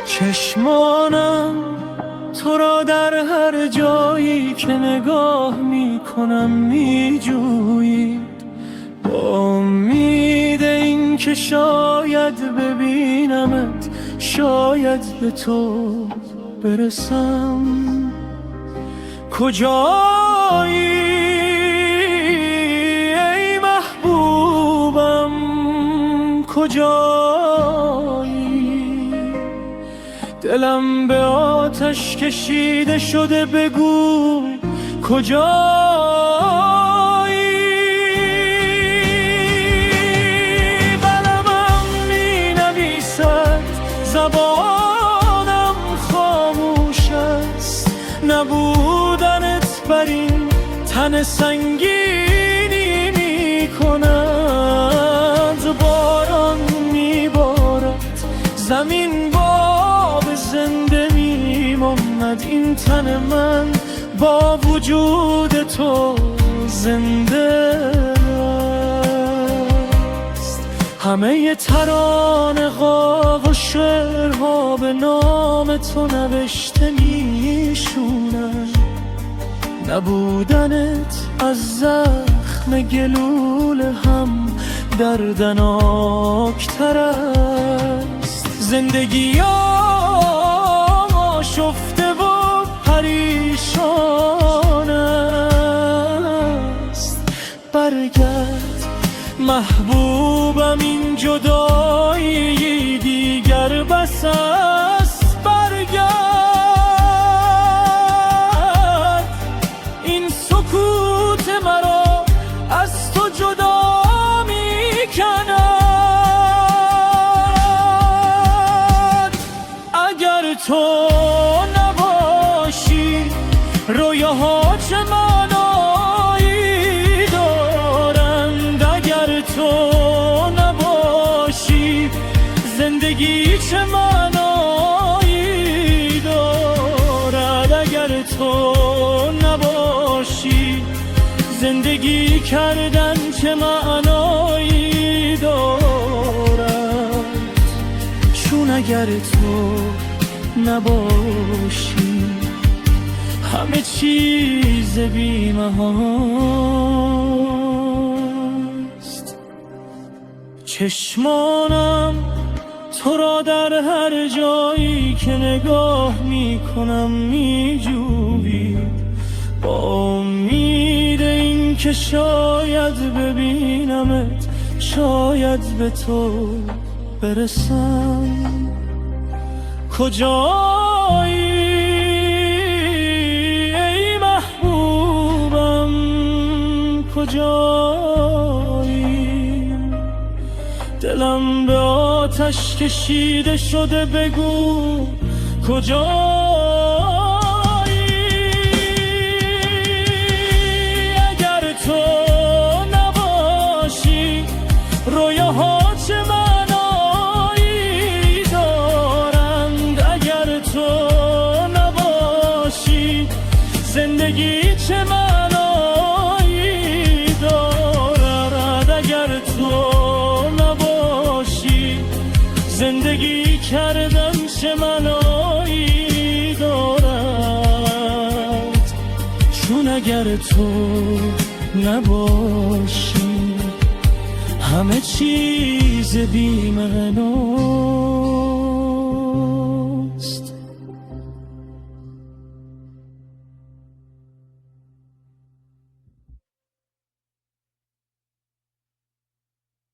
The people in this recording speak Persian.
چشمانم تو را در هر جایی که نگاه می کنم می جوید، با امید این که شاید ببینمت، شاید به تو برسم. کجایی ای محبوبم، کجایی؟ دلم به آتش کشیده شده، بگو کجایی؟ قلمم می نویسد، زبانم خاموش است، نبودنت بر این تن سنگینی می کند. باران می بارد، زمین باب زنده می ماند، این تن من با وجود تو زنده است. همه ترانه ها و شعرها به نام تو نوشته می شونند، نبودنت از زخم گلوله هم دردناکتر است. زندگی آشفته و پریشان است، برگرد محبوبم، این جدایی دیگر بس است. برگرد، این سکوت مرا از تو جدا می کند. اگر تو نباشی رویاها چه معنایی دارند، اگر تو نباشی زندگی چه معنایی دارد، اگر تو نباشی زندگی کردن چه معنایی دارد. چون اگر تو نباشی همه چیز بی‌محاست. چشمانم تو را در هر جایی که نگاه می کنم می جوید، با امید این که شاید ببینمت، شاید به تو برسم. کجایی ای محبوبم، کجایی؟ دلم به آتش کشیده شده، بگو کجایی؟ اگر تو نباشی رویاها چه معنایی دارند، اگر تو نباشی زندگی چه معنایی دارد، اگر تو نباشی زندگی کردن چه معنایی دارد. چون اگر تو نباشی همه چیز بی‌معناست.